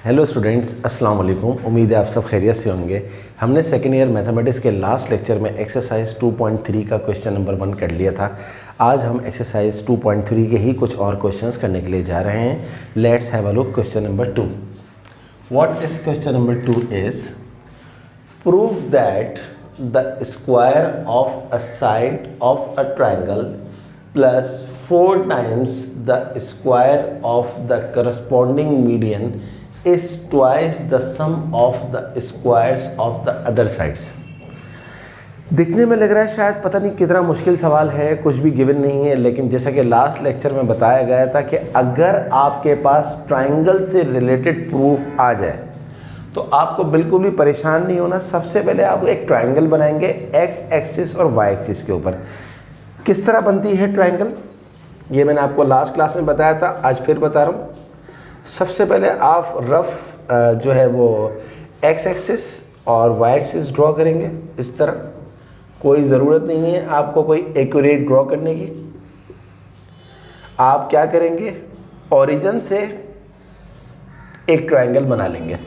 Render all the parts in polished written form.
Hello students, अस्सलाम वालेकुम। उम्मीद है आप सब खैरियत से होंगे। हमने सेकेंड ईयर मैथमेटिक्स के लास्ट लेक्चर में एक्सरसाइज 2.3 का क्वेश्चन नंबर 1 कर लिया था। आज हम एक्सरसाइज 2.3 के ही कुछ और क्वेश्चंस करने के लिए जा रहे हैं। Let's have a look question number 2। What is question number 2 is prove that the square of a side of a triangle plus 4 times the square of the corresponding median is twice the sum of the squares of the other sides। दिखने में लग रहा है शायद पता नहीं कितना मुश्किल सवाल है, कुछ भी गिवन नहीं है, लेकिन जैसा कि लास्ट लेक्चर में बताया गया था कि अगर आपके पास ट्राइंगल से रिलेटेड प्रूफ आ जाए तो आपको बिल्कुल भी परेशान नहीं होना। सबसे पहले आप एक ट्राइंगल बनाएंगे एक्स एक्सिस और वाई एक्सिस के ऊपर। किस तरह बनती है ट्राइंगल, ये मैंने आपको लास्ट क्लास में बताया था, आज फिर बता रहा हूँ। सबसे पहले आप रफ जो है वो एक्स एक्सिस और वाई एक्सिस ड्रॉ करेंगे इस तरह। कोई ज़रूरत नहीं है आपको कोई एक्यूरेट ड्रॉ करने की। आप क्या करेंगे, ओरिजिन से एक ट्राइंगल बना लेंगे।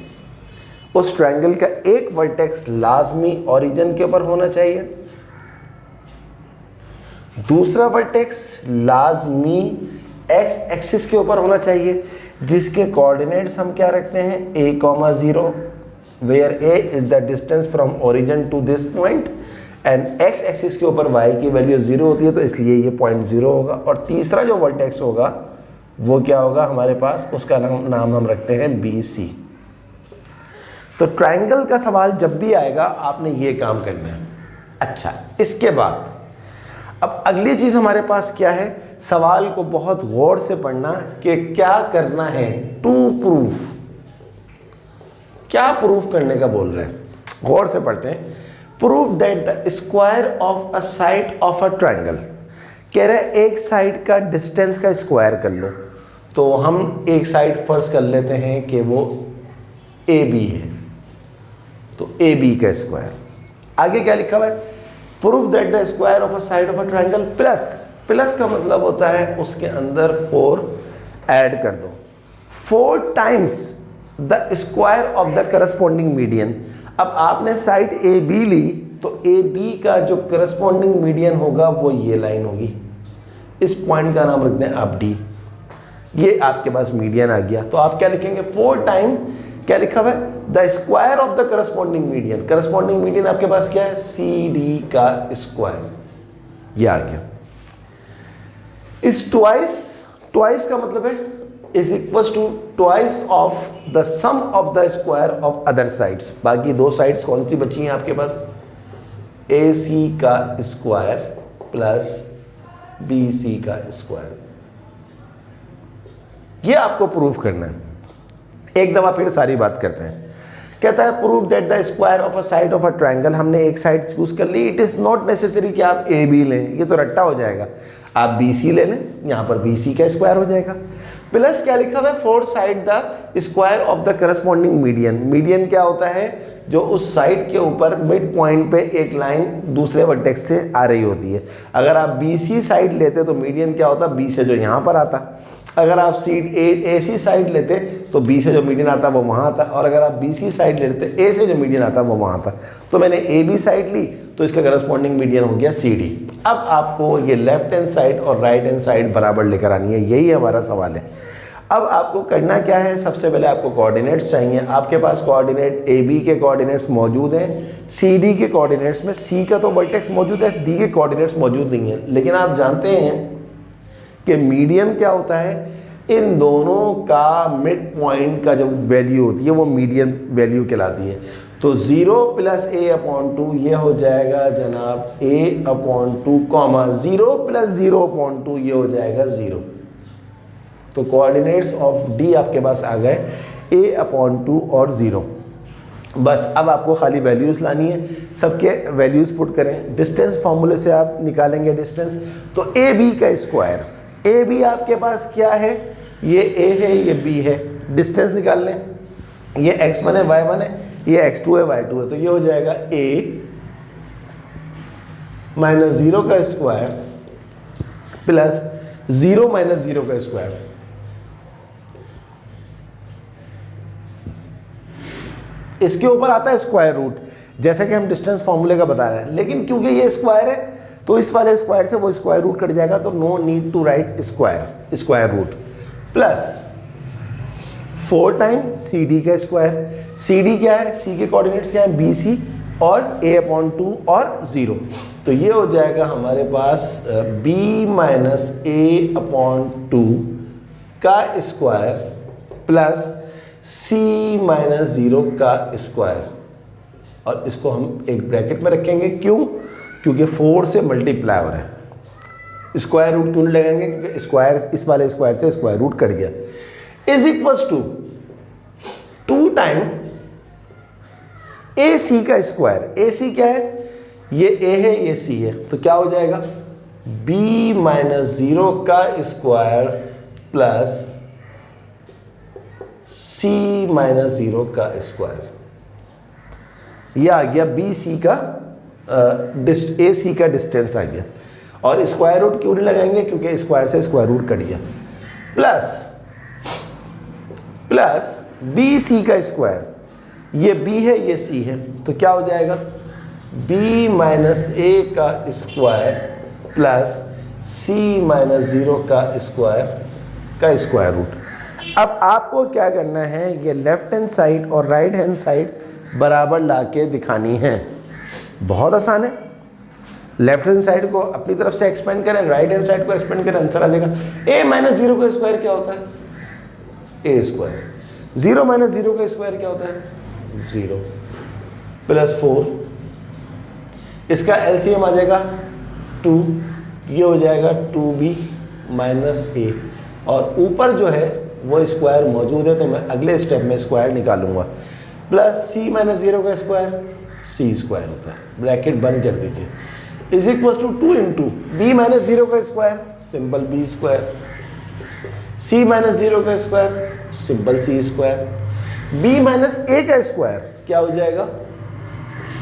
उस ट्राइंगल का एक वर्टेक्स लाजमी ओरिजिन के ऊपर होना चाहिए, दूसरा वर्टेक्स लाजमी एक्स एक्सिस के ऊपर होना चाहिए, जिसके कोऑर्डिनेट्स हम क्या रखते हैं a,0, where a is the distance from origin to this point and X axis के ऊपर y की वैल्यू 0 होती है, तो इसलिए ये पॉइंट 0 होगा। और तीसरा जो वर्टेक्स होगा वो क्या होगा हमारे पास, उसका नाम हम रखते हैं BC। तो ट्राइंगल का सवाल जब भी आएगा आपने ये काम करना है। अच्छा, इसके बाद अब अगली चीज हमारे पास क्या है, सवाल को बहुत गौर से पढ़ना कि क्या करना है टू प्रूफ। क्या प्रूफ करने का बोल रहे हैं, गौर से पढ़ते हैं। Proof that the square of a side of a triangle, कह रहे हैं एक साइड का डिस्टेंस का स्क्वायर कर लो। तो हम एक साइड फर्स्ट कर लेते हैं कि वो AB है, तो AB का स्क्वायर। आगे क्या लिखा हुआ है, prove that the square of a side of a triangle plus, plus का मतलब होता है उसके अंदर 4 ऐड कर दो, 4 times the square of the corresponding median. अब आपने साइड AB ली तो AB का जो करस्पॉन्डिंग मीडियन होगा वो ये लाइन होगी। इस पॉइंट का नाम रखते हैं आप D। ये आपके पास मीडियन आ गया, तो आप क्या लिखेंगे 4 टाइम क्या लिखा हुआ है, the square of the corresponding median. Corresponding median आपके पास क्या है, CD का स्क्वायर, ये आ गया। इस ट्वाइस का मतलब है is equal to twice of the sum of the square of other sides. बाकी 2 साइड्स कौन सी बची हैं आपके पास, AC का स्क्वायर प्लस BC का स्क्वायर। ये आपको प्रूफ करना है। एक दफा फिर सारी बात करते हैं। कहता है prove that the square of a side of a triangle. हमने एक साइड चूज कर ली। इट इज नॉट नेसेसरी कि आप AB लें, ये तो रट्टा हो जाएगा। आप BC ले लें, यहाँ पर BC का स्क्वायर हो जाएगा। प्लस क्या लिखा हुआ है, 4 side the square of the corresponding median. Median क्या होता है, जो उस साइड के ऊपर मिड पॉइंट पे एक लाइन दूसरे वर्टेक्स से आ रही होती है। अगर आप BC साइड लेते तो मीडियन क्या होता, B से जो यहाँ पर आता। अगर आप AC साइड लेते तो B से जो मीडियन आता वो वहाँ आता, और अगर आप BC साइड लेते A से जो मीडियन आता वो वहाँ आता। तो मैंने AB साइड ली तो इसका करस्पॉन्डिंग मीडियन हो गया CD। अब आपको ये लेफ्ट हैंड साइड और राइट हैंड साइड बराबर लेकर आनी है, यही हमारा सवाल है। अब आपको करना क्या है, सबसे पहले आपको कोऑर्डिनेट्स चाहिए। आपके पास कोऑर्डिनेट AB के कोऑर्डिनेट्स मौजूद हैं, CD के कोऑर्डिनेट्स में C का तो वर्टेक्स मौजूद है, D के कोऑर्डिनेट्स मौजूद नहीं है। लेकिन आप जानते हैं कि मीडियन क्या होता है, इन दोनों का मिड पॉइंट का जो वैल्यू होती है वो मीडियन वैल्यू कहलाती है। तो 0 प्लस A/2 ये हो जाएगा जनाब A/2, 0 प्लस 0/2 ये हो जाएगा 0। तो कोऑर्डिनेट्स ऑफ D आपके पास आ गए A/2 और 0। बस अब आपको खाली वैल्यूज़ लानी है, सबके वैल्यूज़ पुट करें। डिस्टेंस फार्मूले से आप निकालेंगे डिस्टेंस, तो AB का स्क्वायर, AB आपके पास क्या है, ये A है ये B है, डिस्टेंस निकाल लें। ये x1 है y1 है, ये x2 है y2 है, तो ये हो जाएगा A माइनस 0 का स्क्वायर प्लस 0 माइनस 0 का स्क्वायर। इसके ऊपर आता है स्क्वायर रूट, जैसे कि हम डिस्टेंस फॉर्मूले का बता रहे हैं, लेकिन क्योंकि ये स्क्वायर है तो इस वाले स्क्वायर से वो स्क्वायर रूट कट जाएगा, तो no need to write square root. Plus 4 time C D का स्क्वायर, सी डी क्या है, सी के कोऑर्डिनेट्स क्या है, बी सी और a/2 और 0, तो ये हो जाएगा हमारे पास b माइनस a/2 का स्क्वायर प्लस c माइनस 0 का स्क्वायर, और इसको हम एक ब्रैकेट में रखेंगे, क्यों, क्योंकि 4 से मल्टीप्लाई हो रहा है। स्क्वायर रूट क्यों नहीं लगाएंगे, क्योंकि स्क्वायर, इस वाले स्क्वायर से स्क्वायर रूट कट गया, इज इक्वल्स टू 2 टाइम ए सी का स्क्वायर। ए सी क्या है, ये ए है ये सी है, तो क्या हो जाएगा b माइनस 0 का स्क्वायर प्लस c माइनस 0 का स्क्वायर। ये आ गया बी सी का ए सी का डिस्टेंस आ गया, और स्क्वायर रूट क्यों नहीं लगाएंगे, क्योंकि स्क्वायर से स्क्वायर रूट कट गया, प्लस बी सी का स्क्वायर, ये b है ये c है, तो क्या हो जाएगा b माइनस a का स्क्वायर प्लस c माइनस 0 का स्क्वायर रूट। अब आपको क्या करना है, ये लेफ्ट हैंड साइड और राइट हैंड साइड बराबर लाके दिखानी है। बहुत आसान है, लेफ्ट हैंड साइड को अपनी तरफ से एक्सपेंड करें, राइट हैंड साइड को एक्सपेंड करें, आंसर आ जाएगा a माइनस 0 का स्क्वायर क्या होता है, a स्क्वायर, 0 माइनस 0 का स्क्वायर क्या होता है, 0 प्लस 4, इसका एलसीएम आ जाएगा 2, ये हो जाएगा 2b माइनस a, और ऊपर जो है वो स्क्वायर मौजूद है, तो मैं अगले स्टेप में स्क्वायर निकालूंगा, प्लस c माइनस 0 का स्क्वायर c स्क्वायर होता है, ब्रैकेट बंद कर दीजिए, is equal to 2 into b minus 0 का square, simple b square, c minus 0 का square, simple c square, b minus a का स्क्वायर क्या हो जाएगा,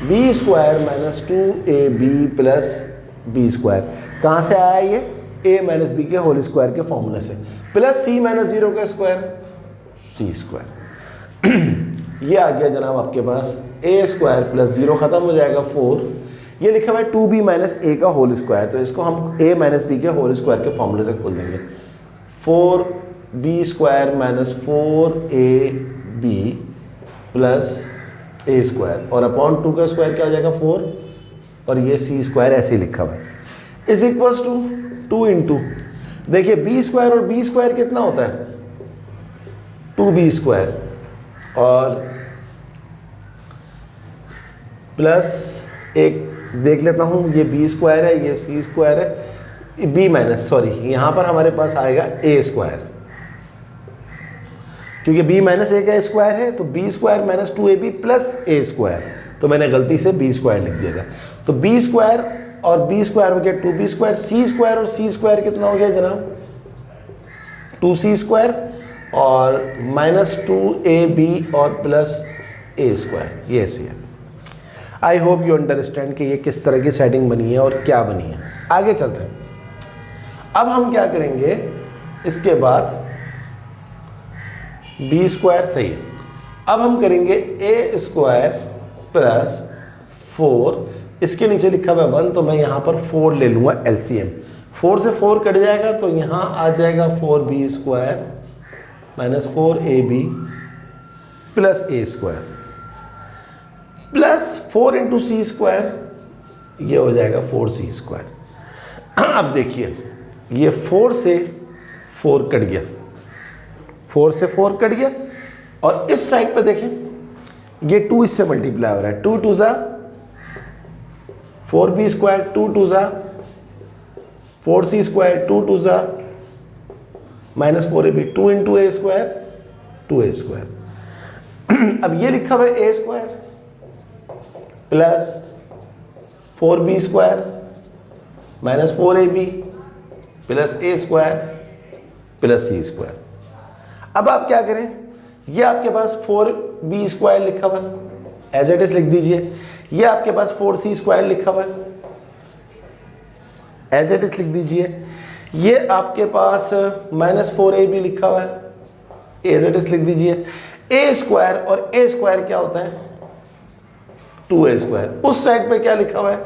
b square minus 2ab plus b square. कहाँ से आया ये, a माइनस b के होल स्क्वायर के फॉर्मूले से, प्लस c माइनस 0 का स्क्वायर, c स्क्वायर। ये आ गया जनाब आपके पास a स्क्वायर प्लस 0 खत्म हो जाएगा 4, ये लिखा हुआ है 2b माइनस a का होल स्क्वायर, तो इसको हम a माइनस b के होल स्क्वायर के फॉर्मूले से खोल देंगे, 4b square minus 4ab plus a square, और अपॉन 2 का स्क्वायर क्या हो जाएगा 4, और ये c स्क्वायर ऐसे ही लिखा हुआ है, इज इक्वल्स टू 2 इंटू, देखिए b स्क्वायर और b स्क्वायर कितना होता है, 2b स्क्वायर, और प्लस एक देख लेता हूँ, ये b स्क्वायर है ये c स्क्वायर है, b माइनस सॉरी यहाँ पर हमारे पास आएगा a स्क्वायर, क्योंकि b माइनस a का स्क्वायर है, तो b square minus 2ab plus a square, तो मैंने गलती से b स्क्वायर लिख दिया था, तो b स्क्वायर और b स्क्वायर हो गया 2b स्क्वायर, c स्क्वायर और c स्क्वायर कितना हो गया जनाब, 2c स्क्वायर और माइनस 2ab और प्लस a स्क्वायर, ये ऐसे है। आई होप यू अंडरस्टैंड कि ये किस तरह की सेटिंग बनी है और क्या बनी है। आगे चलते हैं, अब हम क्या करेंगे, इसके बाद b स्क्वायर सही है, अब हम करेंगे a स्क्वायर प्लस 4, इसके नीचे लिखा हुआ है 1, तो मैं यहाँ पर 4 ले लूँगा एलसीएम, 4 से 4 कट जाएगा, तो यहाँ आ जाएगा 4b square minus 4ab plus a square plus 4 into C square, ये हो जाएगा 4c स्क्वायर। अब देखिए ये 4 से 4 कट गया, 4 से 4 कट गया, और इस साइड पे देखें ये 2 इससे मल्टीप्लाई हो रहा है, 2 2 ज़ा 4b स्क्वायर, 2 2 ज़ा 4c स्क्वायर, 2 2 ज़ा minus 4ab, 2 into a square 2a square. अब ये लिखा हुआ है a square plus 4b square minus 4ab plus a square plus c square. अब आप क्या करें, ये आपके पास 4b स्क्वायर लिखा हुआ है, एज इट इज लिख दीजिए, ये आपके पास 4c स्क्वायर लिखा हुआ है, एज इट इज लिख दीजिए, ये आपके पास माइनस 4ab लिखा हुआ है, एज इट इज लिख दीजिए, ए स्क्वायर और ए स्क्वायर क्या होता है 2a स्क्वायर। उस साइड पे क्या लिखा हुआ है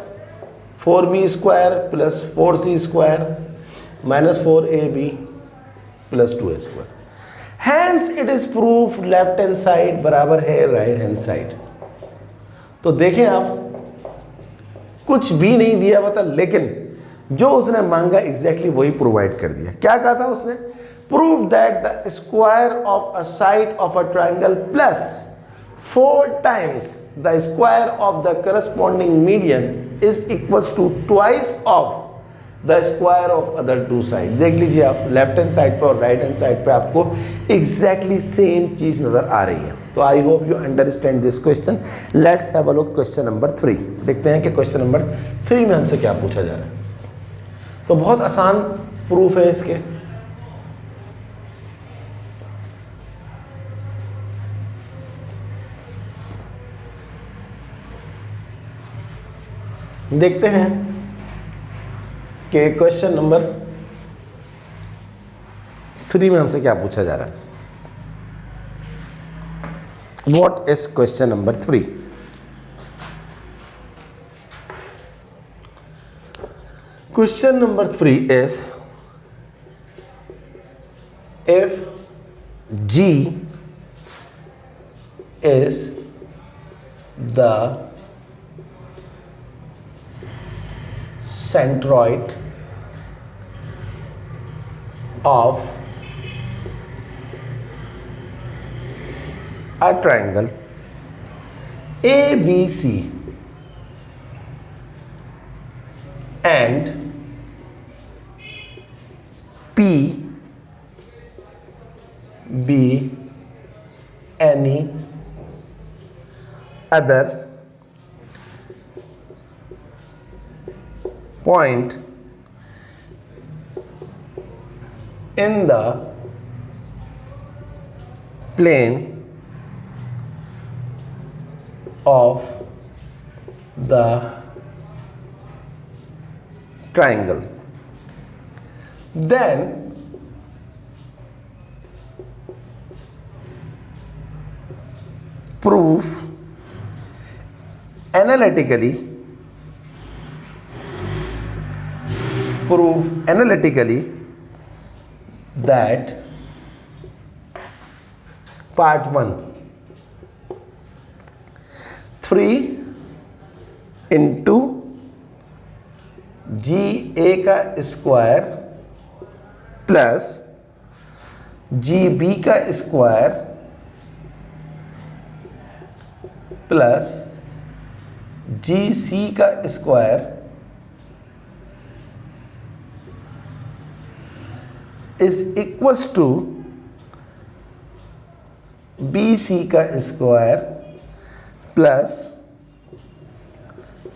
4b square plus 4c square minus 4ab plus 2a square. Hence it is proof left hand side बराबर है राइट हैंड साइड। तो देखें आप, कुछ भी नहीं दिया हुआ था, लेकिन जो उसने मांगा एग्जैक्टली वही प्रोवाइड कर दिया। क्या कहा था उसने, prove that the square of a side of a triangle plus 4 times the square of the corresponding median is equals to twice of the square of other two side। देख लीजिए आप, लेफ्ट हैंड साइड पे और right hand side पे आपको exactly same चीज नजर आ रही है। तो I hope you understand this question. Let's have a look question number 3। देखते हैं कि क्वेश्चन नंबर 3 में हमसे क्या पूछा जा रहा है। तो बहुत आसान प्रूफ है इसके। देखते हैं कि क्वेश्चन नंबर 3 में हमसे क्या पूछा जा रहा है। What is question number 3? Question number 3 is if G is the centroid of a triangle ABC and P be any other point in the plane of the triangle, then prove analytically that part 1 3 into GA का square plus GB का square plus GC का square is equals to BC का square plus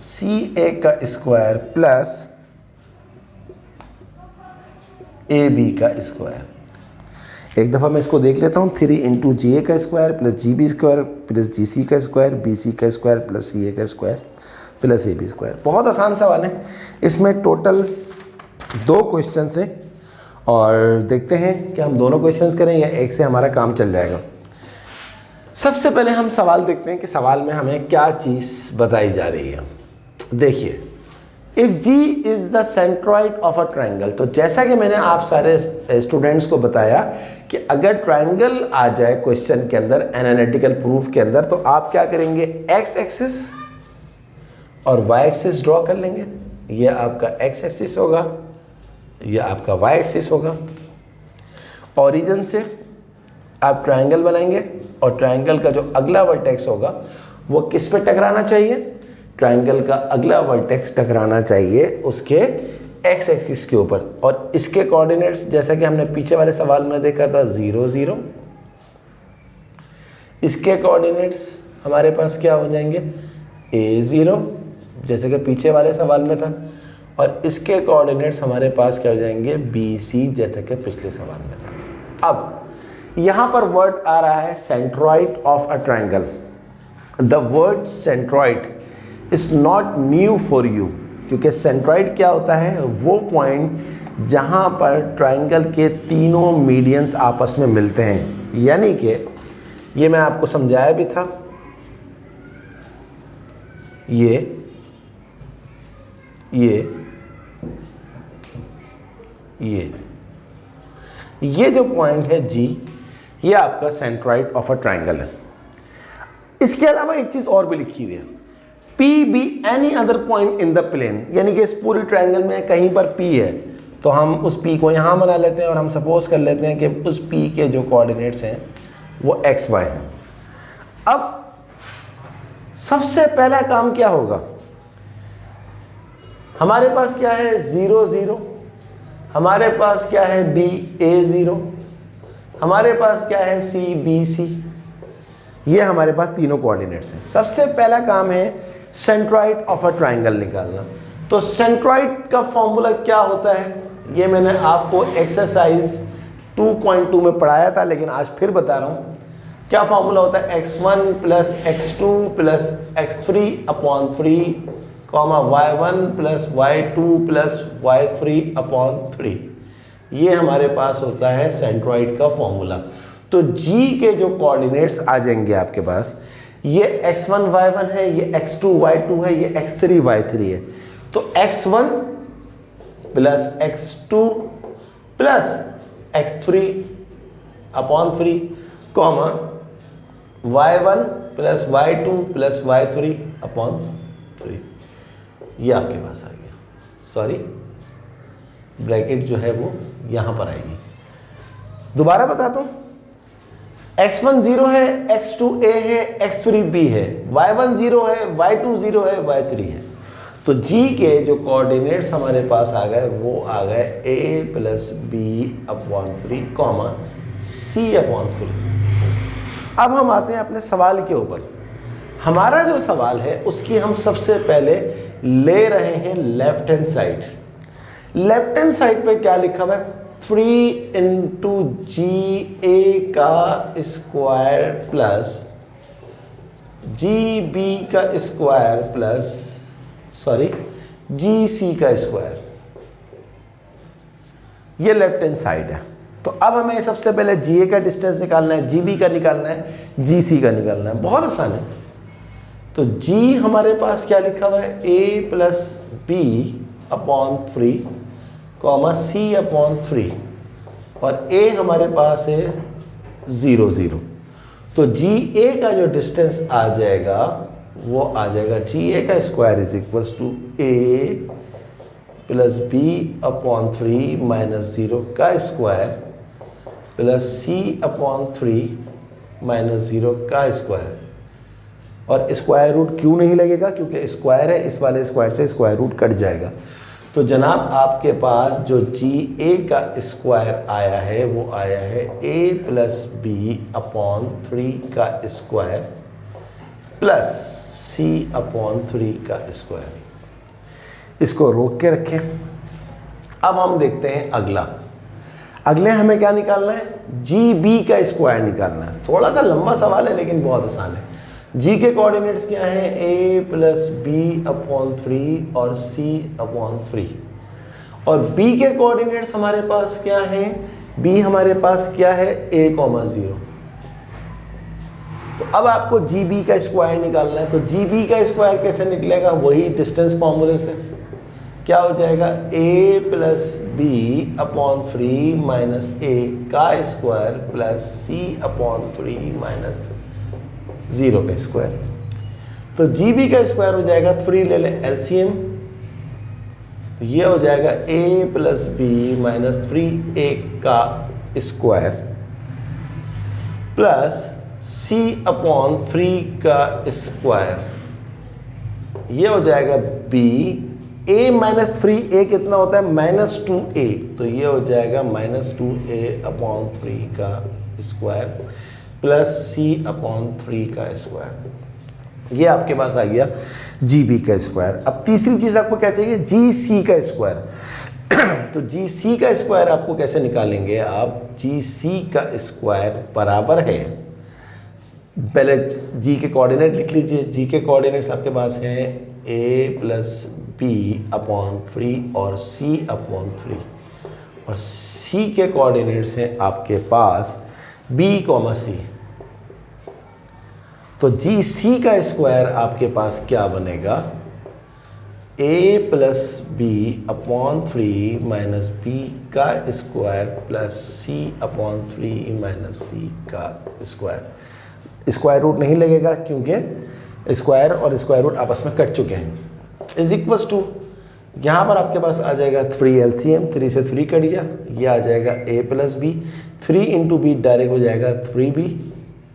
CA का square plus AB का square. एक दफ़ा मैं इसको देख लेता हूँ। 3 इंटू GA का square plus GB square plus GC का स्क्वायर BC का स्क्वायर प्लस CA का स्क्वायर प्लस AB स्क्वायर। बहुत आसान सवाल है। इसमें टोटल 2 क्वेश्चन हैं और देखते हैं कि हम दोनों क्वेश्चंस करें या एक से हमारा काम चल जाएगा। सबसे पहले हम सवाल देखते हैं कि सवाल में हमें क्या चीज़ बताई जा रही है। देखिए, if G is the centroid of a triangle, तो जैसा कि मैंने आप सारे स्टूडेंट्स को बताया कि अगर ट्राइंगल आ जाए क्वेश्चन के अंदर, एनालिटिकल प्रूफ के अंदर, तो आप क्या करेंगे, एक्स एक्सिस और वाई एक्सिस ड्रॉ कर लेंगे। ये आपका एक्स एक्सिस होगा, ये आपका वाई एक्सिस होगा। ओरिजिन से आप ट्राइंगल बनाएंगे और ट्राइंगल का जो अगला वर्टेक्स होगा वो किस पे टकराना चाहिए, ट्राइंगल का अगला वर्टेक्स टकराना चाहिए उसके एक्स एक्सिस के ऊपर। और इसके कोऑर्डिनेट्स जैसा कि हमने पीछे वाले सवाल में देखा था 0 0। इसके कोऑर्डिनेट्स हमारे पास क्या हो जाएंगे, A 0 जैसे कि पीछे वाले सवाल में था, और इसके कोऑर्डिनेट्स हमारे पास क्या हो जाएंगे, BC जैसे कि पिछले सवाल में था। अब यहाँ पर वर्ड आ रहा है centroid of a triangle. The word centroid is not new for you, क्योंकि सेंट्रॉइड क्या होता है, वो पॉइंट जहाँ पर ट्राइंगल के तीनों मीडियंस आपस में मिलते हैं। यानी कि ये मैं आपको समझाया भी था। ये जो पॉइंट है G, ये आपका सेंट्रॉइड ऑफ अ ट्रायंगल है। इसके अलावा एक चीज़ और भी लिखी हुई है, P be any other point in the plane, यानी कि इस पूरी ट्रायंगल में कहीं पर P है तो हम उस P को यहाँ बना लेते हैं और हम सपोज कर लेते हैं कि उस P के जो कोऑर्डिनेट्स हैं वो x y हैं। अब सबसे पहला काम क्या होगा, हमारे पास क्या है 0 0, हमारे पास क्या है b a 0, हमारे पास क्या है c b c, ये हमारे पास तीनों कोऑर्डिनेट्स हैं। सबसे पहला काम है सेंट्रॉइड ऑफ अ ट्रायंगल निकालना। तो सेंट्रॉइड का फॉर्मूला क्या होता है, ये मैंने आपको एक्सरसाइज 2.2 में पढ़ाया था, लेकिन आज फिर बता रहा हूँ। क्या फॉर्मूला होता है, x1 plus x2 plus x3 upon 3 comma y1 plus y2 plus y3 upon 3। ये हमारे पास होता है सेंट्रॉइड का फॉर्मूला। तो G के जो कोऑर्डिनेट्स आ जाएंगे आपके पास, ये x1 y1 है, ये x2 y2 है, ये x3 y3 है। तो x1 plus x2 plus x3 upon 3 comma y1 plus y2 plus y3 upon 3, ये आपके पास आ गया। सॉरी, ब्रैकेट जो है वो यहाँ पर आएगी। दोबारा बताता हूँ, x1 0 है, x2 a है, x3 b है, y1 0 है, y2 0 है, y3 है। तो G के जो कोऑर्डिनेट्स हमारे पास आ गए वो आ गए a plus B upon 3 comma c upon 3। अब हम आते हैं अपने सवाल के ऊपर। हमारा जो सवाल है उसकी हम सबसे पहले ले रहे हैं left hand side. Left hand side पे क्या लिखा हुआ है, 3 इंटू जी ए का स्क्वायर प्लस जी बी का स्क्वायर प्लस जी सी का स्क्वायर, ये लेफ्ट हैंड साइड है। तो अब हमें सबसे पहले जी ए का डिस्टेंस निकालना है, जी बी का निकालना है, जी सी का निकालना है। बहुत आसान है। तो जी हमारे पास क्या लिखा हुआ है, a plus B upon 3 comma C upon 3, और a हमारे पास है 0 0। तो जी ए का जो डिस्टेंस आ जाएगा वो आ जाएगा जी ए का square is equals to a plus B upon 3 minus 0 का square plus C upon 3 minus 0 का स्क्वायर। और स्क्वायर रूट क्यों नहीं लगेगा, क्योंकि स्क्वायर है, इस वाले स्क्वायर से स्क्वायर रूट कट जाएगा। तो जनाब आपके पास जो जी ए का स्क्वायर आया है वो आया है a प्लस बी अपॉन 3 का स्क्वायर प्लस c अपॉन 3 का स्क्वायर। इसको रोक के रखें। अब हम देखते हैं अगले हमें क्या निकालना है, जी बी का स्क्वायर निकालना है। थोड़ा सा लंबा सवाल है लेकिन बहुत आसान है। जी के कोऑर्डिनेट्स क्या है, a प्लस बी अपॉन 3 और c अपॉन 3, और b के कोऑर्डिनेट्स हमारे पास क्या है, b हमारे पास क्या है a, 0। तो अब आपको जी बी का स्क्वायर निकालना है। तो जी बी का स्क्वायर कैसे निकलेगा, वही डिस्टेंस फॉर्मूले से। क्या हो जाएगा, a plus B upon 3 minus a का square plus c upon 3 minus 0 का स्क्वायर। तो जी बी का स्क्वायर हो जाएगा, 3 ले लें एलसीएम, तो ये हो जाएगा a plus B minus 3a का स्क्वायर प्लस c अपॉन 3 का स्क्वायर, ये हो जाएगा b, a माइनस 3a कितना होता है, माइनस 2a, तो ये हो जाएगा माइनस 2a अपॉन 3 का स्क्वायर प्लस c अपॉन 3 का स्क्वायर। ये आपके पास आ गया जी बी का स्क्वायर। अब तीसरी चीज़ आपको क्या चाहिए, जी सी का स्क्वायर। तो जी सी का स्क्वायर आपको कैसे निकालेंगे आप, जी सी का स्क्वायर बराबर है, पहले जी के कोऑर्डिनेट लिख लीजिए। जी के कोऑर्डिनेट्स आपके पास हैं a प्लस बी अपॉन 3 और c अपॉन 3, और c के कोऑर्डिनेट्स हैं आपके पास b, c। तो जी सी का स्क्वायर आपके पास क्या बनेगा, A plus B upon 3 minus B का square plus C upon 3 minus C का स्क्वायर। स्क्वायर रूट नहीं लगेगा क्योंकि स्क्वायर और स्क्वायर रूट आपस में कट चुके हैं। इज इक्वल्स टू, यहाँ पर आपके पास आ जाएगा 3 LCM, 3 से 3 कट गया, ये आ जाएगा a plus B, 3 into B direct हो जाएगा 3b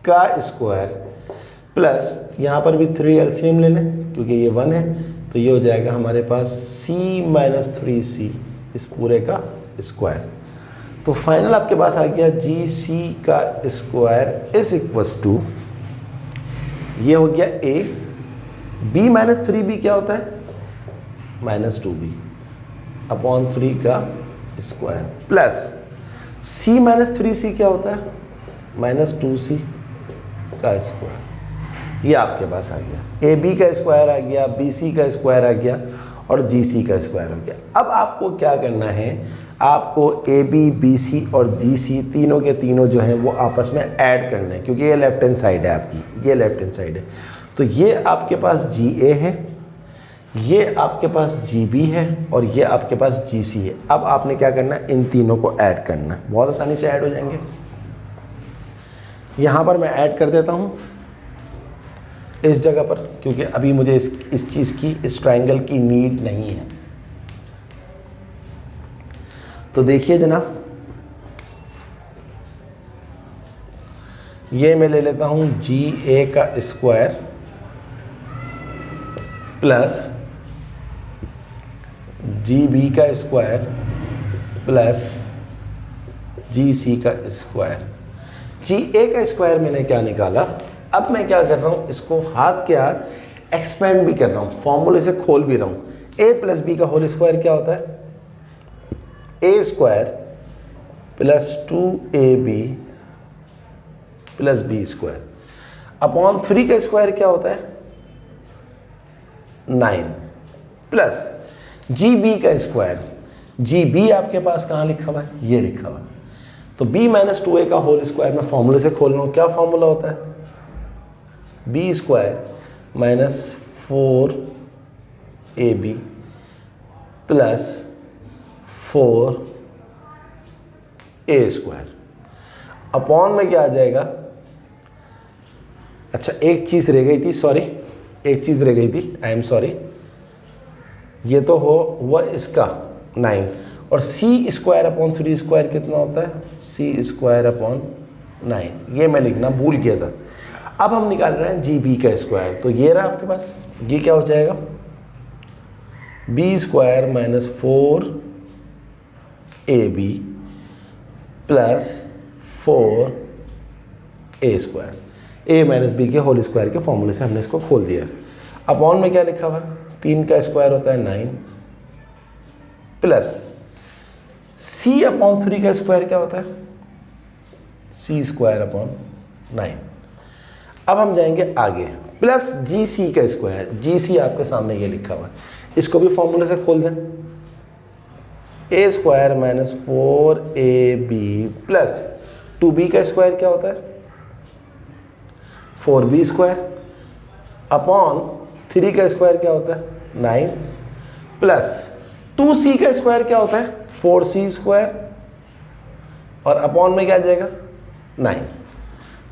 का स्क्वायर प्लस यहाँ पर भी 3 LCM ले लें क्योंकि ये 1 है, तो ये हो जाएगा हमारे पास c माइनस 3c इस पूरे का स्क्वायर। तो फाइनल आपके पास आ गया जी सी का स्क्वायर इज इक्वल्स टू, ये हो गया a, b माइनस 3b क्या होता है, माइनस 2b अपॉन 3 का square plus c minus 3c क्या होता है, माइनस 2c का स्क्वायर। ये आपके पास आ गया, ए बी का स्क्वायर आ गया, बी सी का स्क्वायर आ गया और जी सी का स्क्वायर हो गया। अब आपको क्या करना है, आपको ए बी बी सी और जी सी तीनों के तीनों जो हैं वो आपस में ऐड करना है क्योंकि ये लेफ्ट हैंड साइड है आपकी, ये लेफ्ट हैंड साइड है। तो ये आपके पास जी ए है, ये आपके पास जी बी है और ये आपके पास जी सी है। अब आपने क्या करना है, इन तीनों को ऐड करना है, बहुत आसानी से ऐड हो जाएंगे। यहाँ पर मैं ऐड कर देता हूँ इस जगह पर क्योंकि अभी मुझे इस चीज़ की, इस ट्रायंगल की नीड नहीं है। तो देखिए जनाब, ये मैं ले लेता हूँ जी ए का स्क्वायर प्लस जी बी का स्क्वायर प्लस जी सी का स्क्वायर। जी ए का स्क्वायर मैंने क्या निकाला, अब मैं क्या कर रहा हूँ, इसको हाथ के हाथ एक्सपेंड भी कर रहा हूँ, फॉर्मूले से खोल भी रहा हूँ। ए प्लस बी का होल स्क्वायर क्या होता है, A square plus 2ab plus B square upon 3 का स्क्वायर क्या होता है, 9 प्लस जी बी का स्क्वायर। जी बी आपके पास कहाँ लिखा हुआ है, ये लिखा हुआ है। तो b माइनस 2a का होल स्क्वायर मैं फॉर्मूले से खोल रहा हूँ, क्या फॉर्मूला होता है, B square minus 4ab plus 4a square upon में क्या आ जाएगा, अच्छा एक चीज़ रह गई थी, सॉरी एक चीज़ रह गई थी, आई एम सॉरी, ये तो हो हुआ इसका 9 और c स्क्वायर अपॉन 3 स्क्वायर कितना होता है, c स्क्वायर अपॉन 9, ये मैं लिखना भूल गया था। अब हम निकाल रहे हैं जी बी का स्क्वायर, तो ये रहा आपके पास, ये क्या हो जाएगा, B square minus 4ab plus 4a square, a minus B के होल स्क्वायर के फॉर्मूले से हमने इसको खोल दिया। अपॉन में क्या लिखा हुआ है, 3 का स्क्वायर होता है 9 प्लस c अपॉन 3 का स्क्वायर क्या होता है, c स्क्वायर अपॉन 9। अब हम जाएंगे आगे, प्लस जी सी का स्क्वायर, जी सी आपके सामने ये लिखा हुआ है, इसको भी फॉर्मूले से खोल दें, ए square minus 4ab plus 2b का स्क्वायर क्या होता है, 4b स्क्वायर अपॉन 3 का स्क्वायर क्या होता है 9 प्लस 2c का स्क्वायर क्या होता है 4c स्क्वायर और अपॉन में क्या आ जाएगा 9।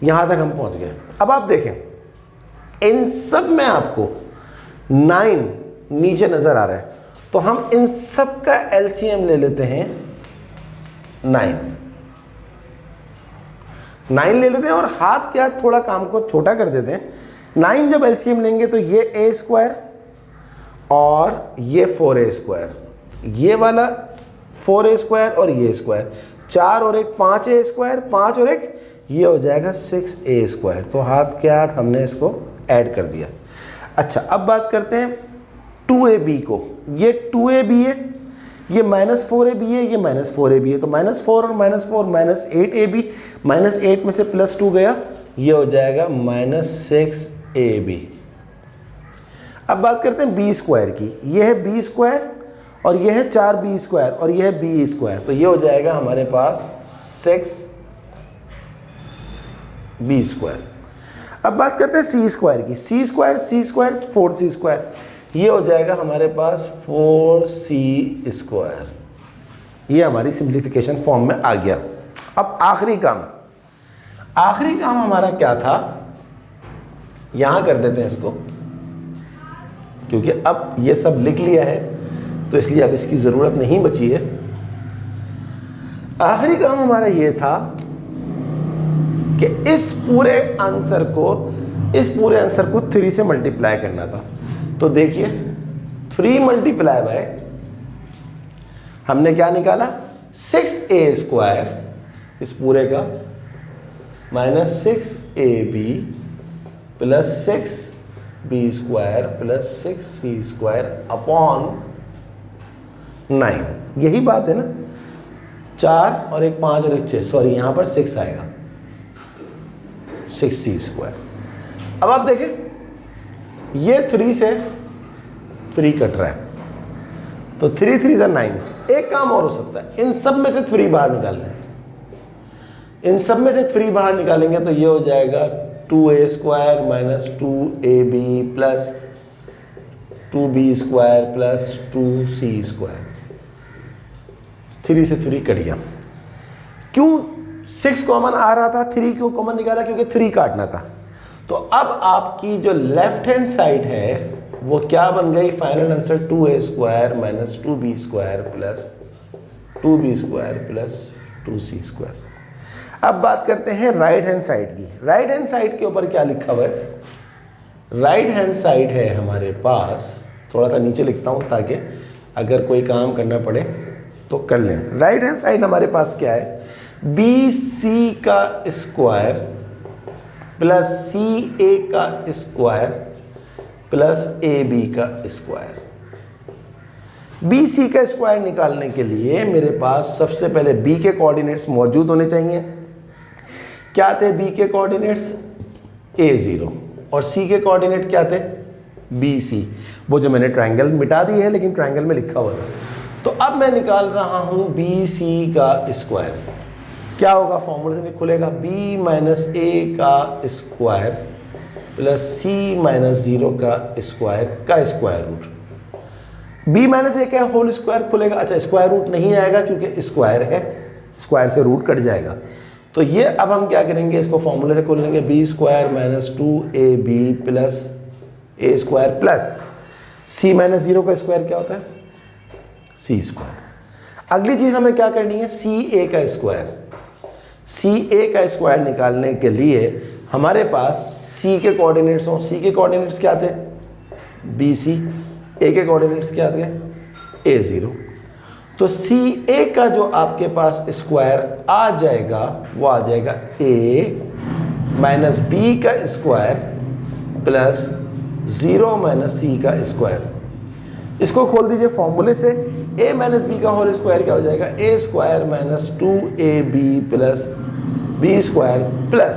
यहाँ तक हम पहुँच गए। अब आप देखें इन सब में आपको 9 नीचे नज़र आ रहा है, तो हम इन सब का एलसीएम ले लेते हैं 9 ले लेते हैं और हाथ के हाथ थोड़ा काम को छोटा कर देते हैं। 9 जब एलसीएम लेंगे तो ये a स्क्वायर और ये 4a स्क्वायर, ये वाला 4a स्क्वायर और ये स्क्वायर, 4 और 1 5a स्क्वायर, 5 और 1 ये हो जाएगा 6a स्क्वायर। तो हाथ के हाथ हमने इसको ऐड कर दिया। अच्छा अब बात करते हैं 2ab को, ये 2ab है, ये माइनस 4ab है, ये माइनस 4ab है, तो माइनस 4 और माइनस 4 माइनस 8ab, माइनस 8 में से प्लस 2 गया, ये हो जाएगा माइनस 6ab। अब बात करते हैं बी स्क्वायर की, ये है बी स्क्वायर और ये है 4b स्क्वायर और ये है बी स्क्वायर, तो ये हो जाएगा हमारे पास 6b स्क्वायर। अब बात करते हैं सी स्क्वायर की। सी स्क्वायर 4c स्क्वायर, ये हो जाएगा हमारे पास 4c स्क्वायर। ये हमारी सिंप्लीफिकेशन फॉर्म में आ गया। अब आखिरी काम हमारा क्या था, यहां कर देते हैं इसको, क्योंकि अब ये सब लिख लिया है तो इसलिए अब इसकी ज़रूरत नहीं बची है। आखिरी काम हमारा ये था कि इस पूरे आंसर को 3 से मल्टीप्लाई करना था। तो देखिए 3 मल्टीप्लाई बाय हमने क्या निकाला, 6a स्क्वायर इस पूरे का minus 6ab plus 6b square plus 6c square upon 9। यही बात है ना, 4 और 1 5 और 1 6, सॉरी यहाँ पर 6 आएगा, 6c स्क्वायर। अब आप देखें ये 3 से 3 कट रहा है, तो 3 3 9। एक काम और हो सकता है, इन सब में से 3 बाहर निकालना है। इन सब में से 3 बाहर निकालेंगे तो ये हो जाएगा 2a square minus 2ab plus 2b square plus 2c square. 3 से 3 कट गया। क्यों 6 कॉमन आ रहा था, 3 क्यों कॉमन निकाला, क्योंकि 3 काटना था। तो अब आपकी जो लेफ्ट हैंड साइड है वो क्या बन गई, final answer 2a square minus 2b square plus 2b square plus 2c square. अब बात करते हैं राइट हैंड साइड की। राइट हैंड साइड के ऊपर क्या लिखा हुआ है, राइट हैंड साइड है हमारे पास, थोड़ा सा नीचे लिखता हूं ताकि अगर कोई काम करना पड़े तो कर लें। राइट हैंड साइड हमारे पास क्या है, BC का स्क्वायर प्लस CA का स्क्वायर प्लस AB का स्क्वायर। BC का स्क्वायर निकालने के लिए मेरे पास सबसे पहले B के कोऑर्डिनेट्स मौजूद होने चाहिए। क्या थे B के कोऑर्डिनेट्स, A0, और C के कोऑर्डिनेट क्या थे, BC। वो जो मैंने ट्रायंगल मिटा दी है लेकिन ट्रायंगल में लिखा हुआ है। तो अब मैं निकाल रहा हूं BC का स्क्वायर। क्या होगा, फॉर्मूले से खुलेगा, B माइनस A का स्क्वायर प्लस C माइनस 0 का square root. B minus A का होल स्क्वायर खुलेगा, अच्छा स्क्वायर रूट नहीं आएगा क्योंकि स्क्वायर है, स्क्वायर से रूट कट जाएगा। तो ये अब हम क्या करेंगे, इसको फॉर्मूले से खोल लेंगे, B square minus 2AB plus A square plus C minus 0 का स्क्वायर क्या होता है, C स्क्वायर। अगली चीज हमें क्या करनी है, CA का स्क्वायर। CA का स्क्वायर निकालने के लिए हमारे पास C के कोऑर्डिनेट्स हों। C के कोऑर्डिनेट्स क्या थे, BC। A के कोऑर्डिनेट्स क्या थे, A0। तो CA का जो आपके पास स्क्वायर आ जाएगा वो आ जाएगा A माइनस B का स्क्वायर प्लस 0 माइनस C का स्क्वायर। इसको खोल दीजिए फॉर्मूले से, A माइनस B का होल स्क्वायर क्या हो जाएगा, A square minus 2AB plus B square plus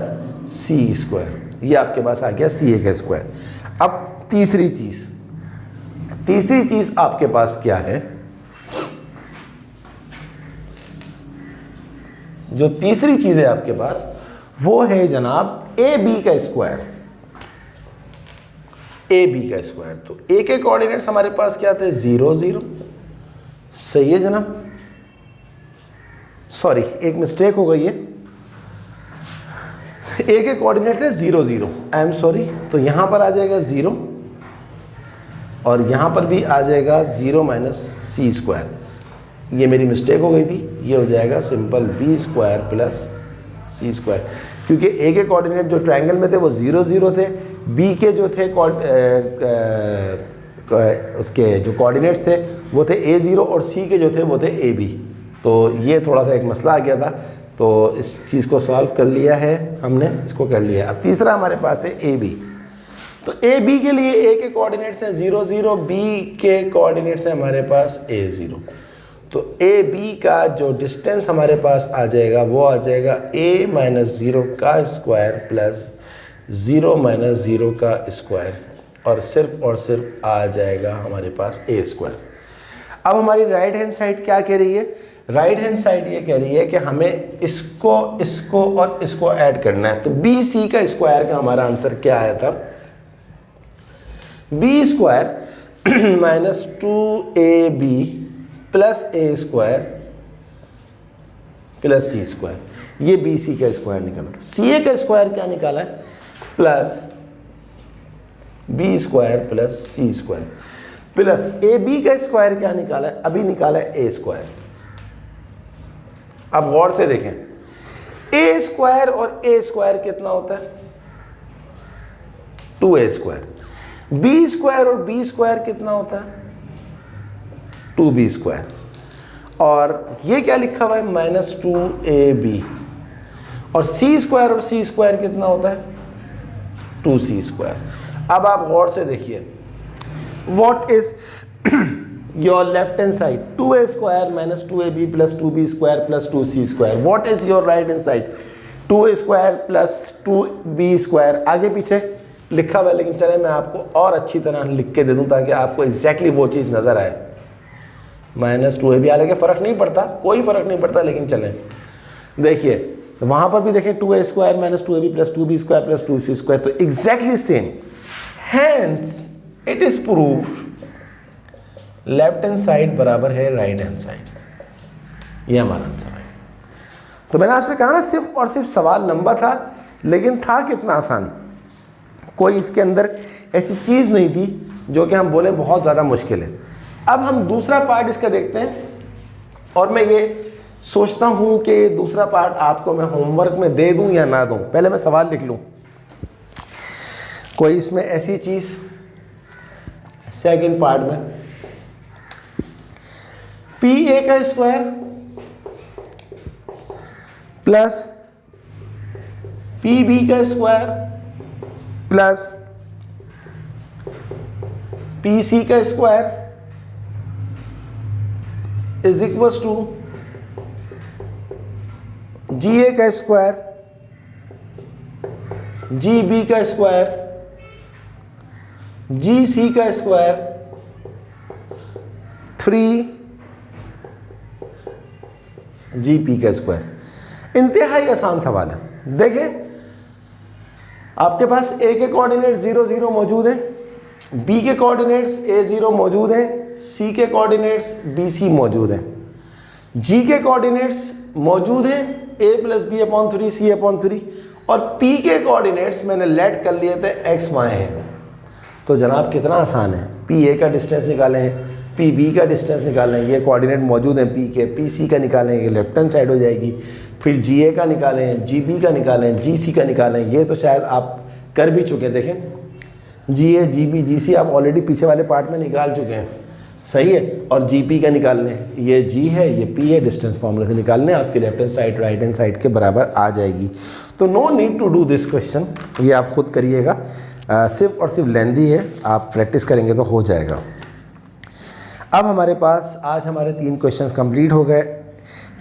C square. ये आपके पास आ गया CA का स्क्वायर। अब तीसरी चीज आपके पास क्या है, जो तीसरी चीज है आपके पास वो है जनाब AB का स्क्वायर। AB का स्क्वायर, तो A के कोऑर्डिनेट्स हमारे पास क्या थे, 0 0। सही है जनाब, सॉरी एक मिस्टेक हो गई है, A के कोऑर्डिनेट थे 0 0, आई एम सॉरी। तो यहां पर आ जाएगा 0 और यहां पर भी आ जाएगा 0 माइनस C स्क्वायर। ये मेरी मिस्टेक हो गई थी, ये हो जाएगा simple B square plus C square, क्योंकि A के कोऑर्डिनेट जो ट्रायंगल में थे वो 0 0 थे, B के जो थे उसके जो कोऑर्डिनेट्स थे वो थे A0 और C के जो थे वो थे AB। तो ये थोड़ा सा एक मसला आ गया था, तो इस चीज़ को सॉल्व कर लिया है हमने, इसको कर लिया। अब तीसरा हमारे पास है AB। तो AB के लिए A के कोऑर्डिनेट्स हैं 0 0, B के कोऑर्डिनेट्स हैं हमारे पास A0। तो AB का जो डिस्टेंस हमारे पास आ जाएगा वो आ जाएगा A माइनस 0 का स्क्वायर प्लस 0 माइनस 0 का स्क्वायर, और सिर्फ आ जाएगा हमारे पास A स्क्वायर। अब हमारी राइट हैंड साइड क्या कह रही है, राइट हैंड साइड ये कह रही है कि हमें इसको इसको और इसको ऐड करना है। तो बी सी का स्क्वायर का हमारा आंसर क्या आया था, B square minus 2ab plus A square plus C square, ये बी सी का स्क्वायर निकाला था। सी ए का स्क्वायर क्या निकाला है, plus B square plus C square, plus A B का स्क्वायर क्या निकाला है, अभी निकाला है ए स्क्वायर। अब गौर से देखें, ए स्क्वायर और ए स्क्वायर कितना होता है, 2a स्क्वायर। बी स्क्वायर और बी स्क्वायर कितना होता है, 2b स्क्वायर। और ये क्या लिखा हुआ है, माइनस 2ab। और सी स्क्वायर और सी स्क्वायर कितना होता है, 2c स्क्वायर। अब आप गौर से देखिए, what is your left hand side, 2a square minus 2ab plus 2b square plus 2c square. What is your right hand side, 2a square plus 2b square. आगे पीछे लिखा हुआ है, लेकिन चले मैं आपको और अच्छी तरह लिख के दे दूं ताकि आपको एग्जैक्टली वो चीज़ नज़र आए। माइनस 2ab, हालांकि फ़र्क नहीं पड़ता, कोई फ़र्क नहीं पड़ता, लेकिन चलें देखिए वहाँ पर भी देखें 2a square minus 2ab plus 2b square plus 2c square, तो exactly same. Hence it is proved left hand side बराबर है राइट हैंड साइड, ये हमारा आंसर है। तो मैंने आपसे कहा ना, सिर्फ और सिर्फ सवाल लंबा था, लेकिन था कितना आसान। कोई इसके अंदर ऐसी चीज़ नहीं थी जो कि हम बोले बहुत ज़्यादा मुश्किल है। अब हम दूसरा पार्ट इसका देखते हैं, और मैं ये सोचता हूँ कि दूसरा पार्ट आपको मैं होमवर्क में दे दूँ या ना दूँ। पहले मैं सवाल लिख लूँ, कोई इसमें ऐसी चीज़ सेकंड पार्ट में, पी ए का स्क्वायर प्लस पी बी का स्क्वायर प्लस पी सी का square is equal to ji A का स्क्वायर, जी बी का स्क्वायर, जी सी का स्क्वायर, 3 जी पी का स्क्वायर। इंतहाई आसान सवाल है। देखें, आपके पास ए के कोऑर्डिनेट 0 0 मौजूद हैं, बी के कोऑर्डिनेट्स a 0 मौजूद हैं, सी के कोऑर्डिनेट्स b c मौजूद हैं, जी के कोऑर्डिनेट्स मौजूद हैं a plus B upon 3 c upon 3, और p के कोऑर्डिनेट्स मैंने लेट कर लिए थे x y हैं। तो जनाब कितना आसान है, पी ए का डिस्टेंस निकालें, पी बी का डिस्टेंस निकालें, ये कोऑर्डिनेट मौजूद हैं पी के, पी सी का निकालें, ये लेफ्ट हैंड साइड हो जाएगी। फिर जी ए का निकालें, जी बी का निकालें, जी सी का निकालें, ये तो शायद आप कर भी चुके हैं। देखें जी ए, जी बी, जी सी आप ऑलरेडी पीछे वाले पार्ट में निकाल चुके हैं, सही है। और जी पी का निकाल लें, ये जी है, ये पी है, डिस्टेंस फॉर्मूले से निकाल लें, आपकी left hand side right hand side के बराबर आ जाएगी। तो no need to do this question, ये आप खुद करिएगा, सिर्फ और सिर्फ लेंदी है, आप प्रैक्टिस करेंगे तो हो जाएगा। अब हमारे पास आज हमारे 3 क्वेश्चंस कंप्लीट हो गए।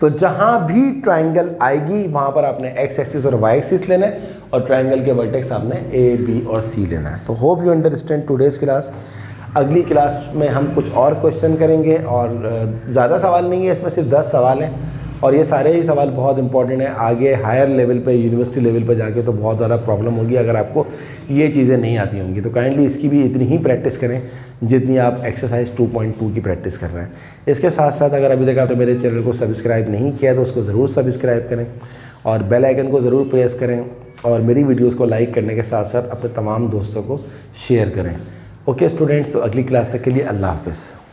तो जहाँ भी ट्रायंगल आएगी वहाँ पर आपने एक्स एक्सिस और वाई एक्सिस लेना है, और ट्रायंगल के वर्टेक्स आपने ए बी और सी लेना है। तो hope you understand today's class. अगली क्लास में हम कुछ और क्वेश्चन करेंगे, और ज़्यादा सवाल नहीं है इसमें, सिर्फ 10 सवाल हैं, और ये सारे ही सवाल बहुत इंपॉर्टेंट हैं। आगे हायर लेवल पे, यूनिवर्सिटी लेवल पे जाके तो बहुत ज़्यादा प्रॉब्लम होगी अगर आपको ये चीज़ें नहीं आती होंगी। तो काइंडली इसकी भी इतनी ही प्रैक्टिस करें जितनी आप एक्सरसाइज 2.2 की प्रैक्टिस कर रहे हैं। इसके साथ साथ अगर अभी तक आपने मेरे चैनल को सब्सक्राइब नहीं किया तो उसको ज़रूर सब्सक्राइब करें, और बेल आइकन को ज़रूर प्रेस करें, और मेरी वीडियोज़ को लाइक करने के साथ साथ अपने तमाम दोस्तों को शेयर करें। ओके स्टूडेंट्स, तो अगली क्लास तक के लिए अल्लाह हाफ़िज़।